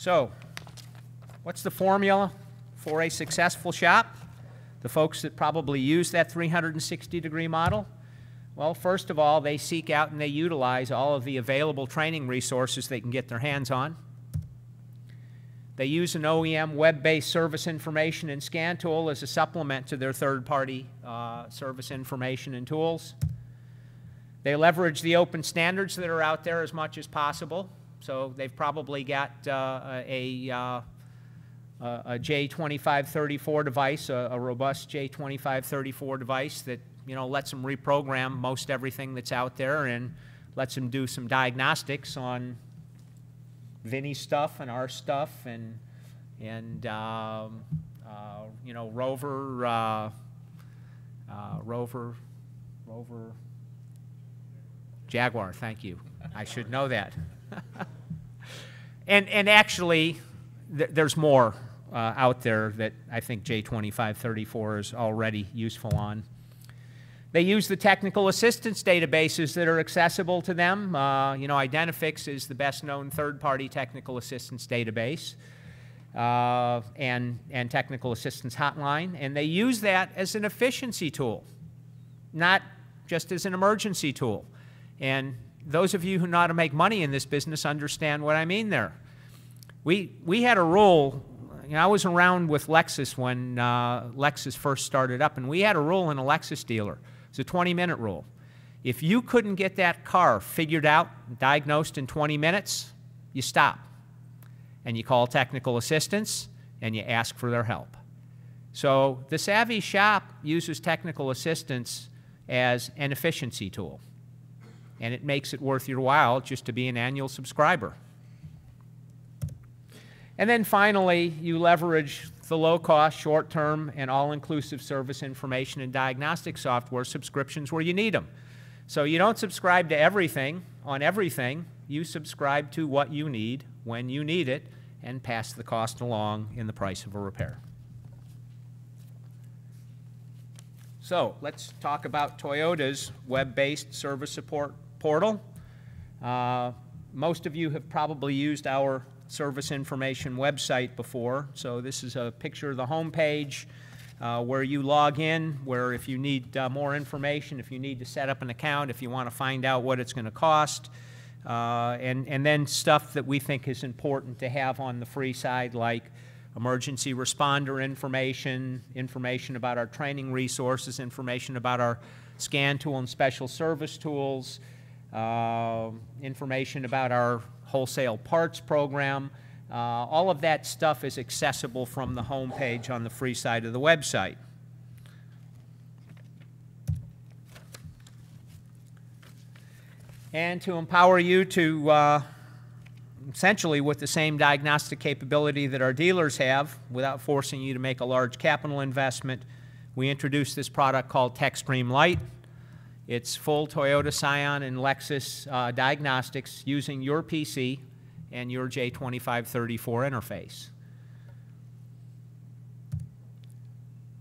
So, what's the formula for a successful shop? The folks that probably use that 360-degree model? Well, first of all, they seek out and they utilize all of the available training resources they can get their hands on. They use an OEM web-based service information and Scantool as a supplement to their third-party service information and tools. They leverage the open standards that are out there as much as possible. So they've probably got a J2534 device, a robust J2534 device that lets them reprogram most everything that's out there and lets them do some diagnostics on Vinny's stuff and our stuff and Rover Jaguar. Thank you. I should know that. and actually, there's more out there that I think J2534 is already useful on. They use the technical assistance databases that are accessible to them. Identifix is the best-known third-party technical assistance database and technical assistance hotline, and they use that as an efficiency tool, not just as an emergency tool. And those of you who know how to make money in this business understand what I mean there. We had a rule. I was around with Lexus when Lexus first started up, and we had a rule in a Lexus dealer. It's a 20-minute rule. If you couldn't get that car figured out, diagnosed in 20 minutes, you stop. And you call technical assistance, and you ask for their help. So the savvy shop uses technical assistance as an efficiency tool. And it makes it worth your while just to be an annual subscriber. And then finally, you leverage the low-cost, short-term, and all-inclusive service information and diagnostic software subscriptions where you need them. So you don't subscribe to everything on everything. You subscribe to what you need when you need it and pass the cost along in the price of a repair. So let's talk about Toyota's web-based service support portal. Most of you have probably used our service information website before. So this is a picture of the home page where you log in, where if you need more information, if you need to set up an account, if you want to find out what it's going to cost, and then stuff that we think is important to have on the free side, like emergency responder information, information about our training resources, information about our Scantool and special service tools, information about our wholesale parts program. All of that stuff is accessible from the home page on the free side of the website. And to empower you to essentially with the same diagnostic capability that our dealers have without forcing you to make a large capital investment, we introduced this product called Techstream LITE. It's full Toyota, Scion, and Lexus diagnostics using your PC and your J2534 interface.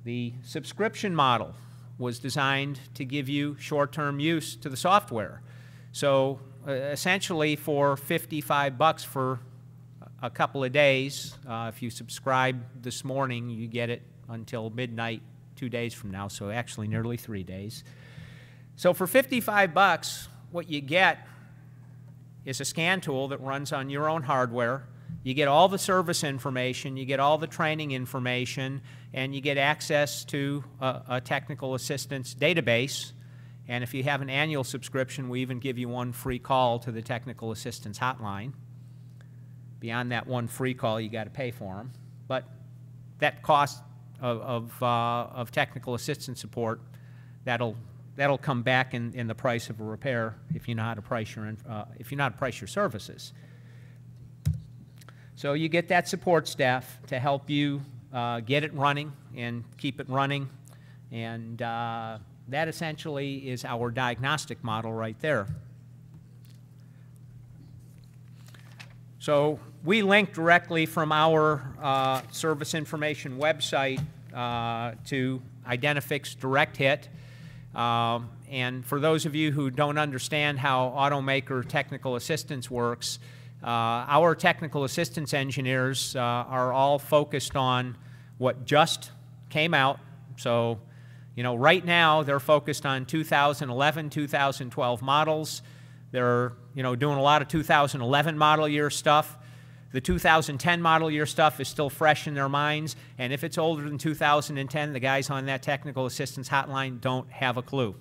The subscription model was designed to give you short-term use to the software. So essentially for $55 for a couple of days, if you subscribe this morning, you get it until midnight 2 days from now, so actually nearly 3 days. So for $55, what you get is a Scantool that runs on your own hardware. You get all the service information, you get all the training information, and you get access to a technical assistance database. And if you have an annual subscription, we even give you one free call to the technical assistance hotline. Beyond that one free call, you got to pay for them. But that cost of technical assistance support, that'll come back in the price of a repair if you know how to price your services. So you get that support staff to help you get it running and keep it running, and that essentially is our diagnostic model right there. So we link directly from our service information website to Identifix Direct Hit. And for those of you who don't understand how Automaker technical assistance works, Our technical assistance engineers are all focused on what just came out. So, you know, right now they're focused on 2011, 2012 models. They're, you know, doing a lot of 2011 model year stuff. The 2010 model year stuff is still fresh in their minds, and if it's older than 2010, the guys on that technical assistance hotline don't have a clue.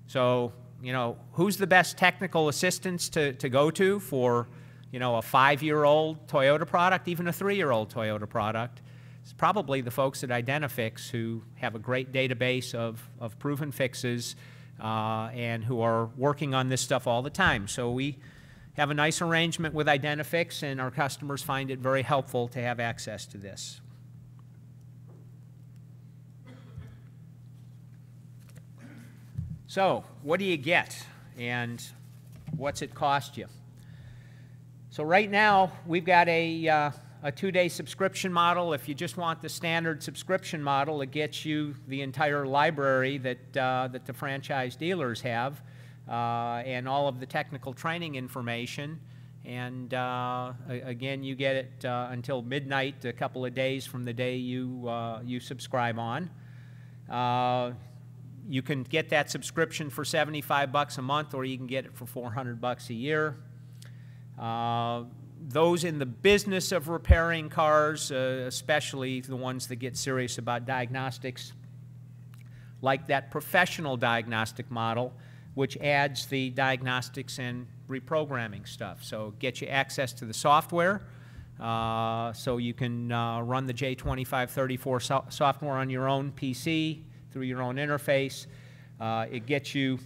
So, you know, who's the best technical assistance to go to for, you know, a 5-year-old Toyota product, even a 3-year-old Toyota product? It's probably the folks at Identifix who have a great database of proven fixes and who are working on this stuff all the time. So we have a nice arrangement with Identifix, and our customers find it very helpful to have access to this. So, what do you get, and what's it cost you? So right now, we've got a 2-day subscription model. If you just want the standard subscription model, it gets you the entire library that the franchise dealers have, and all of the technical training information. And again, you get it until midnight, a couple of days from the day you subscribe on. You can get that subscription for $75 a month, or you can get it for $400 a year. Those in the business of repairing cars, especially the ones that get serious about diagnostics, like that professional diagnostic model, which adds the diagnostics and reprogramming stuff. So get you access to the software, so you can run the J2534 software on your own PC through your own interface. It gets you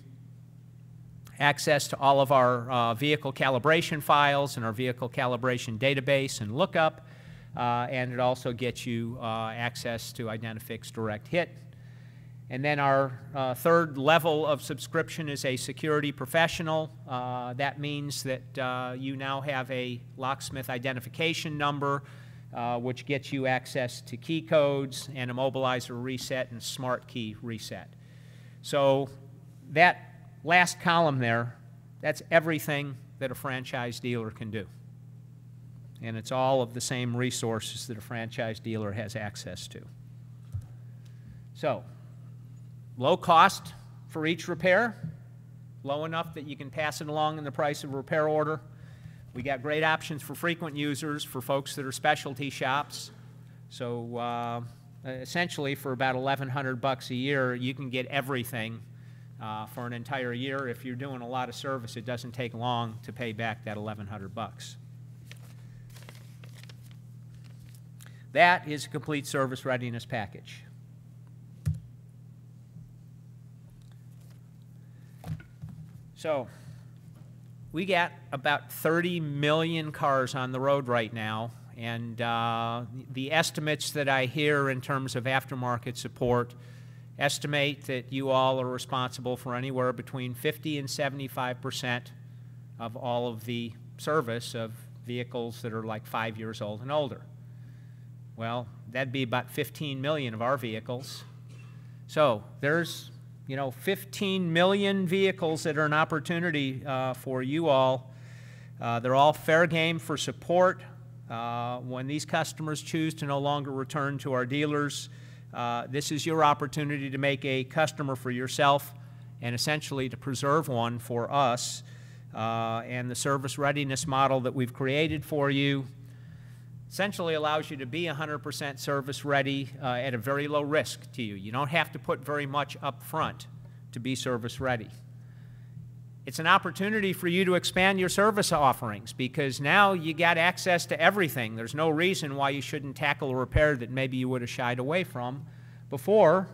access to all of our vehicle calibration files and our vehicle calibration database and lookup, and it also gets you access to Identifix Direct Hit. And then our third level of subscription is a security professional. That means that you now have a locksmith identification number, which gets you access to key codes and immobilizer reset and smart key reset. So that last column there, that's everything that a franchise dealer can do. And it's all of the same resources that a franchise dealer has access to. So, low cost for each repair, low enough that you can pass it along in the price of a repair order. We got great options for frequent users, for folks that are specialty shops. So essentially for about $1,100 a year, you can get everything for an entire year. If you're doing a lot of service, it doesn't take long to pay back that $1,100. That is a complete service readiness package. So we got about 30 million cars on the road right now, and the estimates that I hear in terms of aftermarket support estimate that you all are responsible for anywhere between 50 and 75% of all of the service of vehicles that are like 5 years old and older. Well, that'd be about 15 million of our vehicles. So there's, you know, 15 million vehicles that are an opportunity for you all. They're all fair game for support. When these customers choose to no longer return to our dealers, this is your opportunity to make a customer for yourself and essentially to preserve one for us. And the service readiness model that we've created for you essentially allows you to be 100% service ready at a very low risk to you. You don't have to put very much up front to be service ready. It's an opportunity for you to expand your service offerings because now you got access to everything. There's no reason why you shouldn't tackle a repair that maybe you would have shied away from before.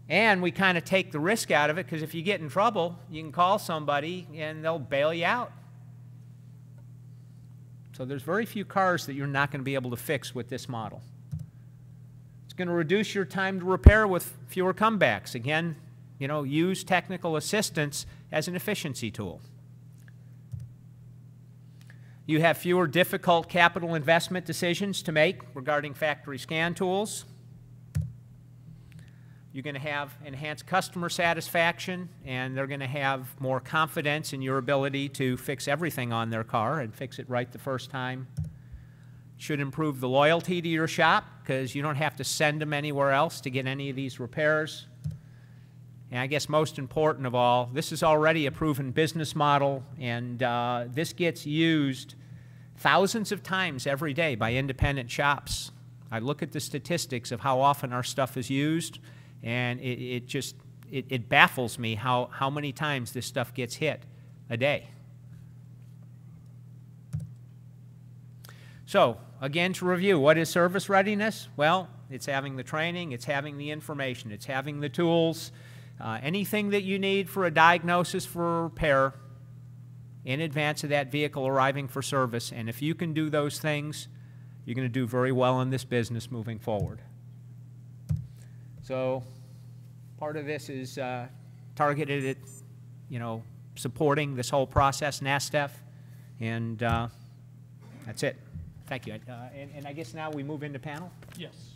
And we kind of take the risk out of it because if you get in trouble, you can call somebody and they'll bail you out. So there's very few cars that you're not going to be able to fix with this model. It's going to reduce your time to repair with fewer comebacks. Again, you know, use technical assistance as an efficiency tool. You have fewer difficult capital investment decisions to make regarding factory scan tools. You're going to have enhanced customer satisfaction, and they're going to have more confidence in your ability to fix everything on their car and fix it right the first time. Should improve the loyalty to your shop because you don't have to send them anywhere else to get any of these repairs. And I guess most important of all, this is already a proven business model, and this gets used thousands of times every day by independent shops. I look at the statistics of how often our stuff is used, and it baffles me how many times this stuff gets hit a day. So, again, to review, what is service readiness? Well, it's having the training, it's having the information, it's having the tools, anything that you need for a diagnosis for repair in advance of that vehicle arriving for service. And if you can do those things, you're going to do very well in this business moving forward. So part of this is targeted at, supporting this whole process, NASTF, and that's it. Thank you. And I guess now we move into panel? Yes.